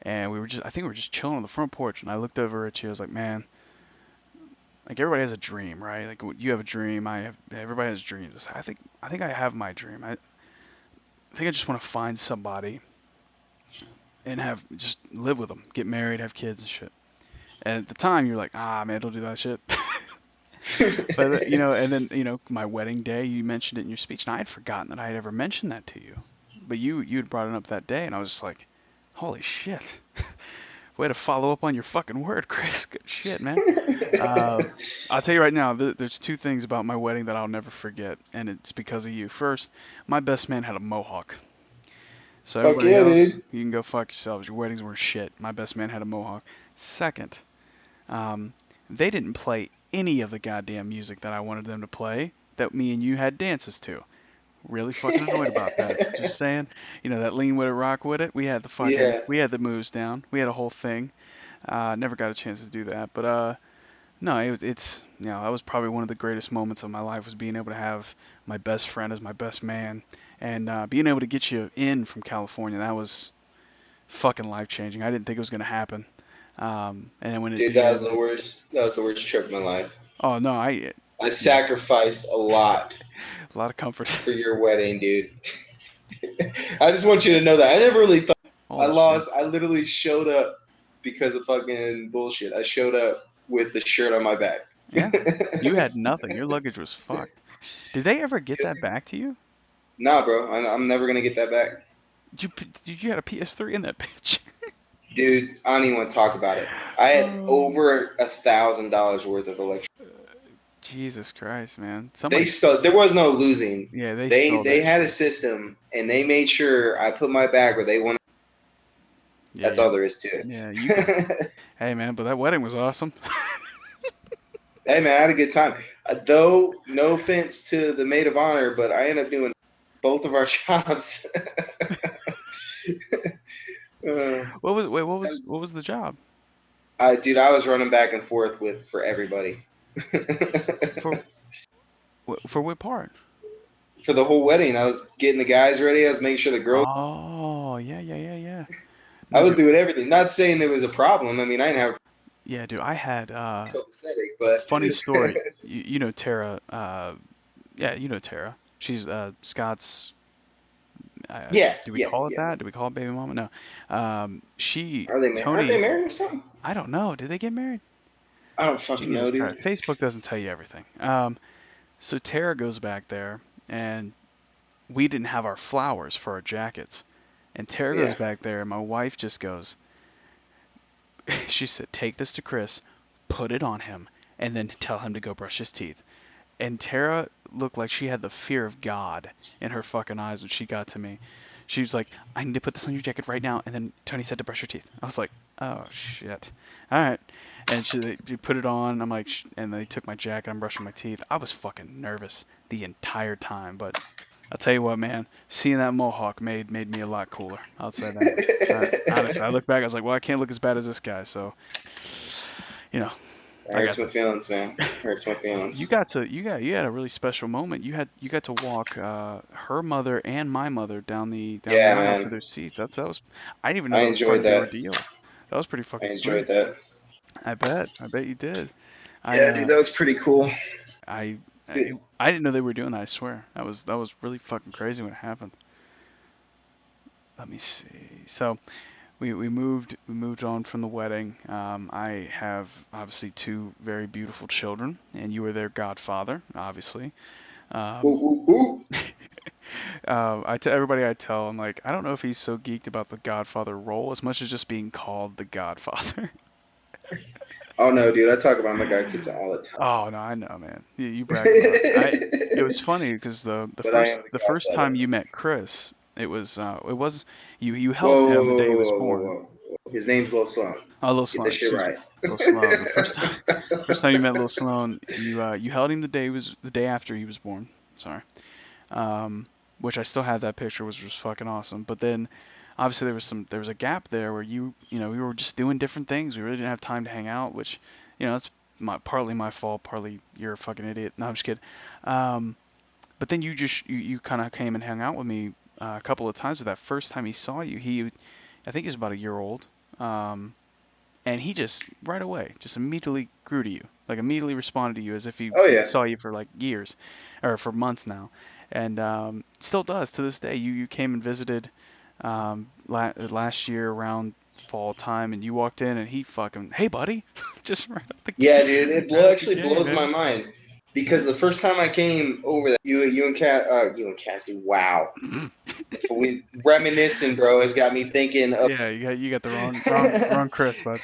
and I think we were just chilling on the front porch, and I looked over at you. I was like, man, like everybody has a dream, right? Like you have a dream, everybody has dreams. I think I have my dream. I think I just want to find somebody and have just live with them, get married, have kids and shit. And at the time, you're like, ah, man, don't do that shit. But and then my wedding day, you mentioned it in your speech, and I had forgotten that I had ever mentioned that to you. But you had brought it up that day, and I was just like, holy shit. way to follow up on your fucking word, Chris. Good shit, man. I'll tell you right now, there's two things about my wedding that I'll never forget, and it's because of you. First, my best man had a mohawk. So Fuck everybody yeah, else, dude. you can go fuck yourselves. Your weddings were shit. My best man had a mohawk. Second, um, they didn't play any of the goddamn music that I wanted them to play that me and you had dances to. Really fucking annoyed about that. Just saying, that lean with it, rock with it. Yeah. We had the moves down. We had a whole thing. Never got a chance to do that, but no, it's that was probably one of the greatest moments of my life was being able to have my best friend as my best man, and being able to get you in from California. That was fucking life changing. I didn't think it was gonna happen, and then when it Dude, that was did, the worst. That was the worst trip of my life. oh no, I yeah, sacrificed a lot a lot of comfort. for your wedding, dude. I just want you to know that I never really thought I Holy shit. lost. I literally showed up because of fucking bullshit. I showed up with the shirt on my back. Yeah, you had nothing. Your luggage was fucked. Did they ever get that back to you? Nah, bro, I'm never gonna get that back, You had a PS3 in that bitch. dude. I don't even want to talk about it. I had Oh, over $1,000 worth of electronics. Jesus Christ, man. They Somebody, stole. There was no losing. yeah, they They stole they that had a shit. system, and they made sure I put my bag where they wanted. Yeah, That's you, all there is to yeah, you. it. Hey, man, but that wedding was awesome. Hey man, I had a good time. Though, no offense to the maid of honor, but I ended up doing both of our jobs. uh, What was the job? dude, I was running back and forth for everybody For for what part? for the whole wedding. I was getting the guys ready. I was making sure the girls. Oh, yeah, yeah, yeah, yeah. I No, was dude. doing everything. Not saying there was a problem. I mean, I didn't have Yeah, dude. I had a copacetic, but funny story. You know Tara. Yeah, you know Tara. She's Scott's. yeah, Do we yeah, call it yeah. that? Do we call it baby mama? No. She Are they married? Aren't they Tony. married or something? I don't know. Did they get married? I don't fucking Jesus know, Christ. dude. Facebook doesn't tell you everything. So Tara goes back there, and we didn't have our flowers for our jackets. And Tara goes Yeah. back there, and my wife just goes, she said, take this to Chris, put it on him, and then tell him to go brush his teeth. And Tara looked like she had the fear of God in her fucking eyes when she got to me. She was like, I need to put this on your jacket right now. And then Tony said to brush your teeth. I was like, oh, shit. All right. And she put it on. I'm like, and they took my jacket. I'm brushing my teeth. I was fucking nervous the entire time. But I'll tell you what, man, seeing that mohawk made me a lot cooler. I'll say that. Honestly, I look back, I was like, well, I can't look as bad as this guy. So, you know, That I hurts got my the feelings, man. Hurts my feelings. you had a really special moment. You got to walk her mother and my mother down the Yeah, aisle to man. their seats. That was I didn't even know I that was part enjoyed of the that. ordeal. That was pretty I fucking enjoyed sweet. that. I bet you did. I Yeah, dude, that was pretty cool. I Dude, I didn't know they were doing that. I swear that was really fucking crazy when it happened. Let me see. So we moved on from the wedding. I have obviously two very beautiful children, and you were their godfather, obviously. woo, Um, woo, woo. I tell everybody I tell, I'm like, I don't know if he's so geeked about the Godfather role as much as just being called the Godfather. Oh no, dude, I talk about my god kids all the time. Oh no, I know, man. You brag about it. It was funny because But I am the the first time godfather. you met Chris, it was you Whoa, held him the day he was whoa, whoa, born. whoa, whoa. His name's Lil Sloan. Oh, Little Get that Sloan, shit excuse me, right. Little Sloan. The first time you met Little Sloan, you held him the day after he was born. Sorry. Um, which I still have that picture, which was fucking awesome. But then, obviously, there was a gap there where we were just doing different things. We really didn't have time to hang out, which, that's partly my fault, partly you're a fucking idiot. No, I'm just kidding. Um, but then you kind of came and hung out with me a couple of times. But that first time he saw you, I think he was about a year old. Um, and he just right away just immediately grew to you, like immediately responded to you as if Oh he yeah. saw you for like years or for months now, and still does to this day. You came and visited last year around fall time, and you walked in and he fucking, hey buddy, just Yeah, dude, it right out the actually gate, blows my man. mind. Because the first time I came over there, you and Cassie, wow. We reminiscing, bro, has got me thinking of Yeah, you got the wrong Chris, bud.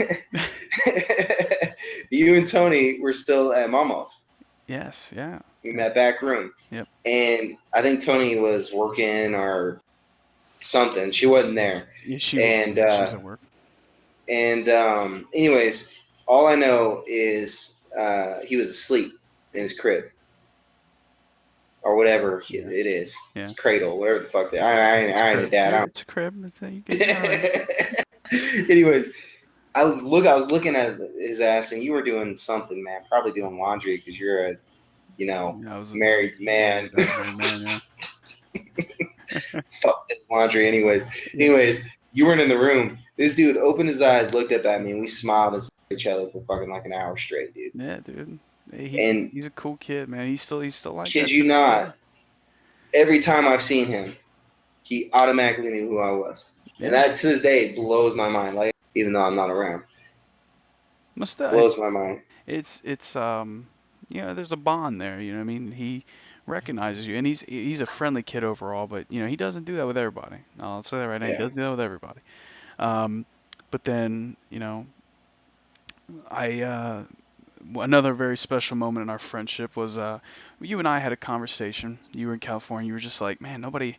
you and Tony were still at Mama's Yes, yeah. in Yep. that back room. Yep. And I think Tony was working or something. She wasn't there. Yeah, she was And at work. anyways, all I know is he was asleep in his crib or whatever Yeah. it is. Yeah. His cradle, whatever the fuck. I ain't a dad. I It's a crib. You get it all right. don't. Anyways, I was looking at his ass, and you were doing something, man. Probably doing laundry because you're a Yeah, I was married man. I was a married man. Yeah. Fuck this laundry, anyways. Yeah. Anyways, you weren't in the room. This dude opened his eyes, looked up at me, and we smiled and at each other for fucking like an hour straight, dude. Yeah, dude. Hey, And he's a cool kid, man. He's still like kid that you to this not, day. every time I've seen him, he automatically knew who I was, and Yeah. that to this day blows my mind. Like even though I'm not around, Must blows my mind. it's there's a bond there, you know what I mean? He recognizes you, and he's a friendly kid overall, but he doesn't do that with everybody. I'll say that right now. He Yeah. doesn't do that with everybody. Um, but then, I another very special moment in our friendship was you and I had a conversation. You were in California. You were just like, man, nobody.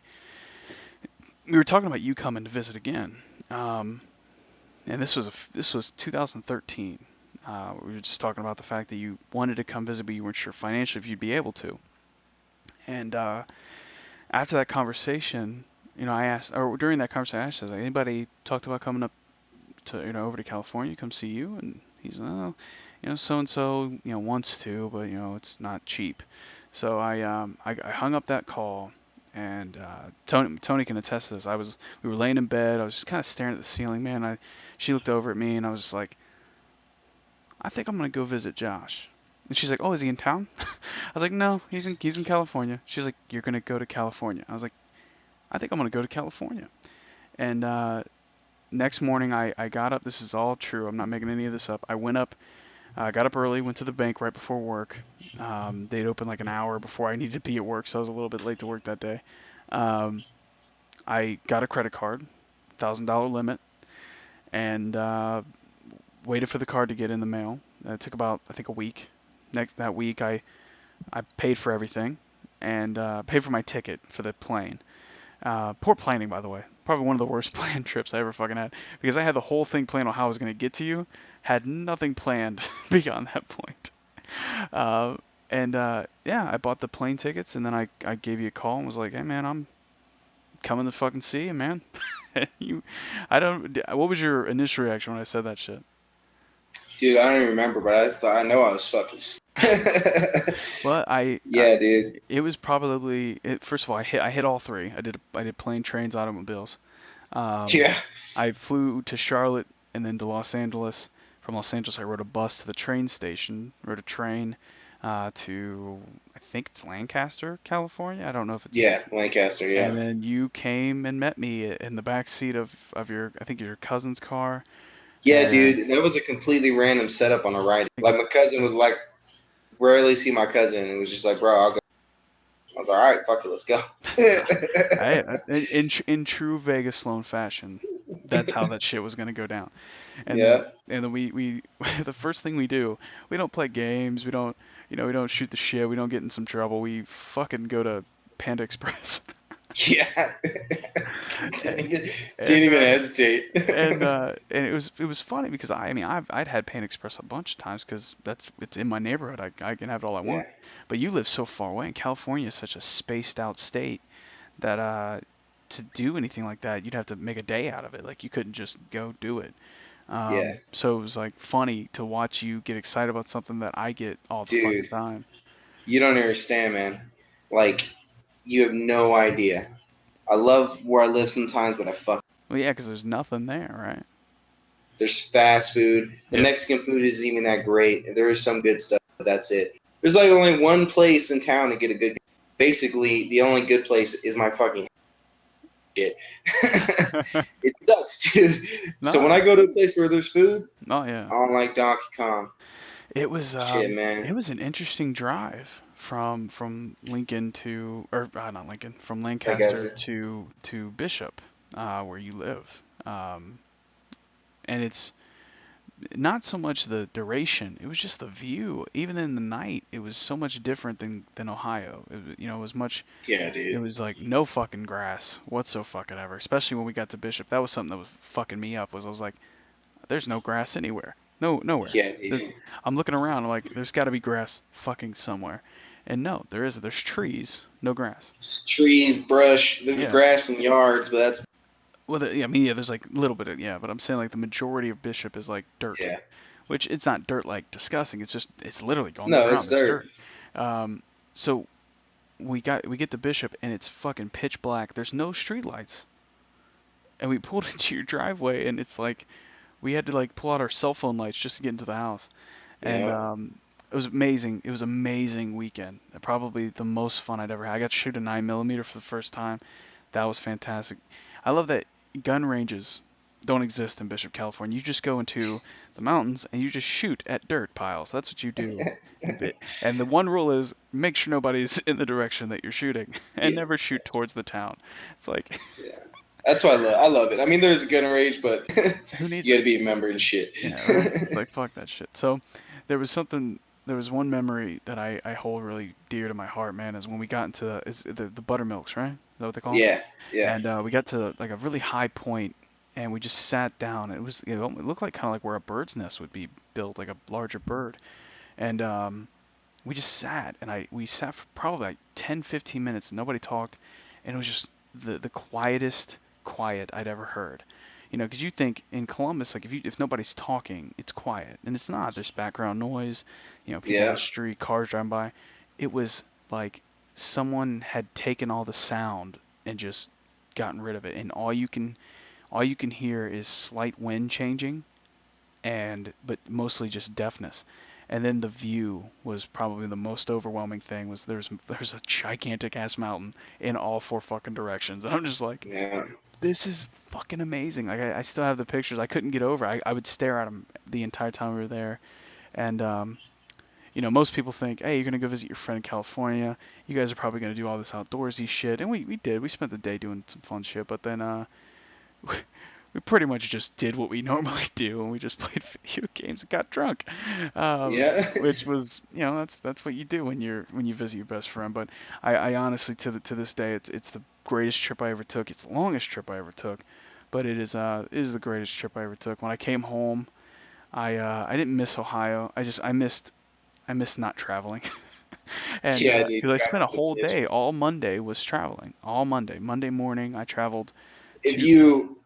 We were talking about you coming to visit again, um, and this was 2013. We were just talking about the fact that you wanted to come visit, but you weren't sure financially if you'd be able to. And after that conversation, I asked, or during that conversation, I asked, has anybody talked about coming up to, over to California, come see you? And he's, oh, so and so, wants to, but it's not cheap. So I hung up that call, and Tony can attest to this. We were laying in bed. I was just kind of staring at the ceiling, man. She looked over at me, and I was just like, I think I'm gonna go visit Josh. And she's like, oh, is he in town? I was like, no, he's in California. She's like, you're gonna go to California. I was like, I think I'm gonna go to California. And next morning, I got up. This is all true. I'm not making any of this up. I went up, got up early, went to the bank right before work. They'd open like an hour before I needed to be at work, so I was a little bit late to work that day. Um, I got a credit card, $1,000 limit, and waited for the card to get in the mail. It took about, I think, a week. That week, I paid for everything and paid for my ticket for the plane. Poor planning, by the way. Probably one of the worst planned trips I ever fucking had, because I had the whole thing planned on how I was going to get to you, had nothing planned beyond that point. Uh, and yeah, I bought the plane tickets, and then I gave you a call and was like, hey man, I'm coming to fucking see you, man. you, I don't. What was your initial reaction when I said that shit? Dude, I don't even remember, but I know I was fucking. Well, Yeah, dude. it was probably first of all, I hit all three. I did plane, trains, automobiles. Um, Yeah. I flew to Charlotte and then to Los Angeles. From Los Angeles, I rode a bus to the train station. Rode a train to, I think it's Lancaster, California. I don't know if it's. Yeah, Lancaster. And Yeah. then you came and met me in the back seat of your, I think your cousin's car. Yeah, And dude. That was a completely random setup on a ride. Like my cousin would like rarely see my cousin, and it was just like, bro, I'll go. I was like, all right, fuck it, let's go. in true Vegas Sloan fashion, that's how that shit was gonna go down. And Yeah. then we the first thing we do, we don't play games, we don't shoot the shit, we don't get in some trouble. We fucking go to Panda Express. Yeah. and Didn't and even uh, hesitate. and it was funny because I mean I'd had Panda Express a bunch of times because it's in my neighborhood. I can have it all I Yeah. want. But you live so far away, and California is such a spaced out state that to do anything like that, you'd have to make a day out of it. Like you couldn't just go do it. Yeah. So it was like funny to watch you get excited about something that I get all the fucking Dude, time. you don't understand, man. Like, you have no idea. I love where I live sometimes, but I fuck. Well, yeah, because there's nothing there, right? There's fast food. The Yeah. Mexican food isn't even that great. There is some good stuff, but that's it. There's like only one place in town to get a good. Basically, the only good place is my fucking shit. It sucks, dude. So when No, I go to a place where there's food, oh yeah. I don't like Donkey Kong. Shit, man. it was an interesting drive from Lincoln to, or not Lincoln, from I guess. Lancaster to Bishop, where you live. And it's not so much the duration, it was just the view. Even in the night, it was so much different than Ohio. It was much. Yeah, It dude. was like no fucking grass whatsoever. Especially when we got to Bishop, that was something that was fucking me up. Was I was like, there's no grass anywhere. No, nowhere. Yeah, There- dude. I'm looking around. I'm like, there's got to be grass fucking somewhere. And no, there isn't. There's trees, no grass. It's trees, brush. There's Yeah. grass in yards, but that's Well, yeah, I mean, yeah, there's like a little bit of, yeah, but I'm saying like the majority of Bishop is like dirt, yeah. which it's not dirt like disgusting. It's just it's literally on the No, it's ground. It's dirt. dirt. So we get to Bishop and it's fucking pitch black. There's no street lights, and we pulled into your driveway and it's like we had to like pull out our cell phone lights just to get into the house. And Yeah. it was amazing. It was an amazing weekend. Probably the most fun I'd ever had. I got to shoot a 9mm for the first time. That was fantastic. I love that gun ranges don't exist in Bishop, California. You just go into the mountains and you just shoot at dirt piles. That's what you do. And the one rule is make sure nobody's in the direction that you're shooting and Yeah. never shoot towards the town. It's like, Yeah. That's why I love it. I mean, there's a gun range, but who needs you got it? to be a member and shit. Yeah, right. It's like fuck that shit. So there was one memory that I hold really dear to my heart, man, is when we got into the buttermilks, right? Is that what they call 'em? Yeah. Yeah. And we got to like a really high point, and we just sat down. It looked like kind of like where a bird's nest would be built, like a larger bird. And we just sat, and we sat for probably like 10, 15 minutes. Nobody talked, and it was just the quietest quiet I'd ever heard. Because you think in Columbus, like if nobody's talking, it's quiet, and it's not. There's background noise, people on the Yeah. street, cars driving by. It was like someone had taken all the sound and just gotten rid of it, and all you can hear is slight wind changing, but mostly just deafness. And then the view was probably the most overwhelming thing. Was there's a gigantic ass mountain in all four fucking directions, and I'm just like, Yeah. this is fucking amazing. Like I still have the pictures. I couldn't get over. I would stare at them the entire time we were there. And most people think, hey, you're gonna go visit your friend in California. You guys are probably gonna do all this outdoorsy shit, and we did. We spent the day doing some fun shit, but then we pretty much just did what we normally do, and we just played video games and got drunk, Yeah. which was, that's what you do when you visit your best friend. But I honestly, to this day, it's the greatest trip I ever took. It's the longest trip I ever took, but it is the greatest trip I ever took. When I came home, I didn't miss Ohio. I missed not traveling. And Yeah, dude. because I spent a Travel's a whole bitch. day, all Monday was traveling. All Monday morning, I traveled If to. you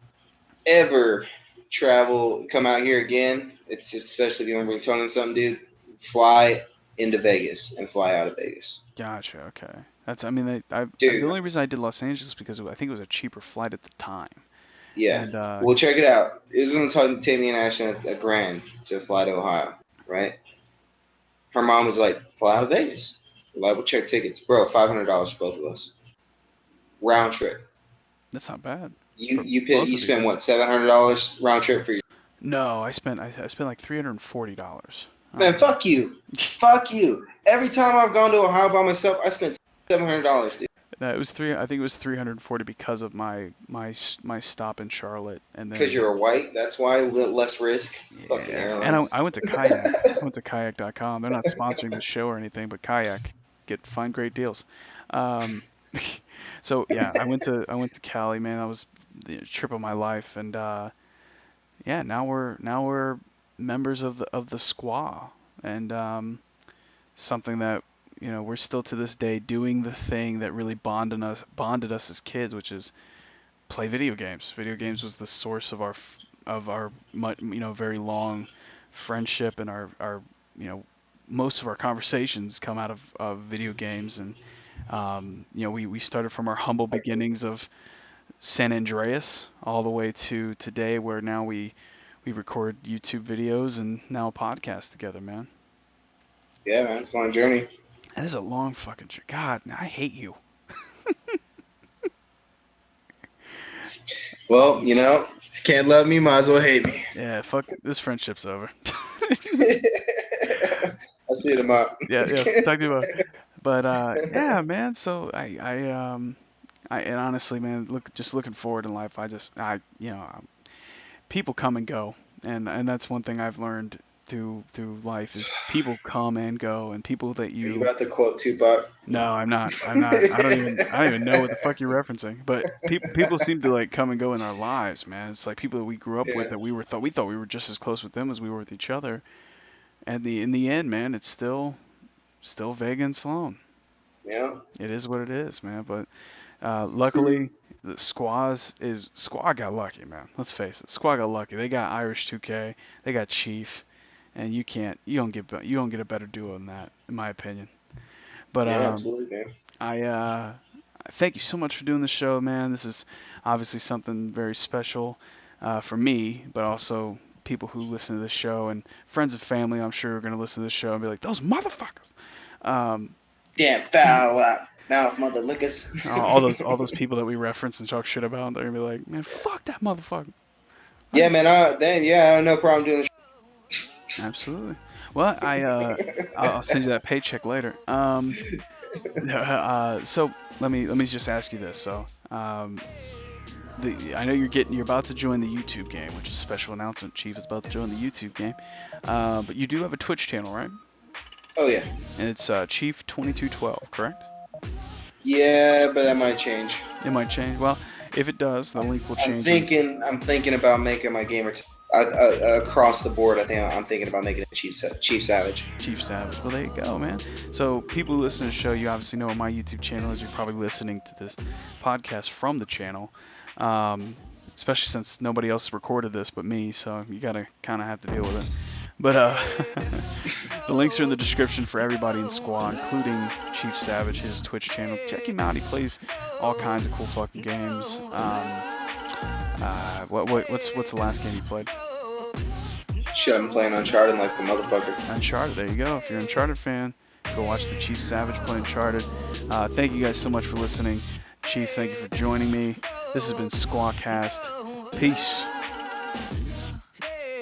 ever come out here again, it's especially if you want to bring Tony something, dude. Fly into Vegas and fly out of Vegas, Gotcha. Okay. I mean, the dude. only reason I did Los Angeles because I think it was a cheaper flight at the time. Yeah. And Well, check it out. It was going to take me and Ashton a grand to fly to Ohio, right? Her mom was like, fly out of Vegas. Like, we'll check tickets. Bro, $500 for both of us. Round trip. that's not bad You for you pay, both you of you. spend what, $700 round trip for your No, I spent like $340. man, fuck you. Fuck you. Every time I've gone to Ohio by myself, I spent $700, dude. No, it was three. I think it was 340 because of my stop in Charlotte, and Because then you're a white, that's why less risk. Fucking yeah, and I airlines. went to Kayak. I went to kayak.com. They're not sponsoring the show or anything, but Kayak find great deals. Um, so yeah, I went to Cali, man. That was the trip of my life, and yeah, now we're members of the Squaw, and something that we're still to this day doing the thing that really bonded us as kids, which is play video games. Video games was the source of our very long friendship, and our most of our conversations come out of video games. And we started from our humble beginnings of San Andreas all the way to today, where now we record YouTube videos and now a podcast together, man. Yeah, man, it's a long journey. That is a long fucking trip. God, I hate you. Well, if you can't love me, might as well hate me. Yeah, fuck, this friendship's over. I'll see you tomorrow. Yeah, yeah. Talk to you about. But yeah, man. So and honestly, man, just looking forward in life. People come and go, and that's one thing I've learned through life is people come and go, and people that Are you you. about to quote Tupac? No, I'm not. I'm not. I don't even know what the fuck you're referencing. But people seem to like come and go in our lives, man. It's like people that we grew up with Yeah. that we thought we were just as close with them as we were with each other. And in the end, man, it's still Vega and Sloan. Yeah. It is what it is, man. But luckily, the Squaw got lucky, man. Let's face it, Squaw got lucky. They got Irish 2K, they got Chief, and you don't get a better duo than that, in my opinion. But Yeah, absolutely, man. I thank you so much for doing the show, man. This is obviously something very special for me, but also people who listen to this show and friends and family. I'm sure are going to listen to this show and be like, those motherfuckers. Um, Damn foul mouth mother lickers. all those people that we reference and talk shit about, they're gonna be like, man, fuck that motherfucker. Yeah, man. I have no problem doing this. Absolutely. Well, I'll send you that paycheck later. So let me just ask you this. So, I know you're about to join the YouTube game, which is a special announcement. Chief is about to join the YouTube game. But you do have a Twitch channel, right? Oh yeah. And it's Chief 2212, correct? Yeah, but that might change. It might change. Well, if it does, the link will change. I'm thinking about making my gamer across the board. I'm thinking about making it Chief Savage. Chief Savage. Well, there you go, man. So people who listen to the show, you obviously know what my YouTube channel is. You're probably listening to this podcast from the channel, especially since nobody else recorded this but me. So you gotta kind of have to deal with it. But the links are in the description for everybody in Squaw, including Chief Savage, his Twitch channel. Check him out. He plays all kinds of cool fucking games. What's the last game you played? Shit, I'm playing Uncharted like a motherfucker. Uncharted. There you go. If you're an Uncharted fan, go watch the Chief Savage play Uncharted. Thank you guys so much for listening. Chief, thank you for joining me. This has been SquaaCast. Peace.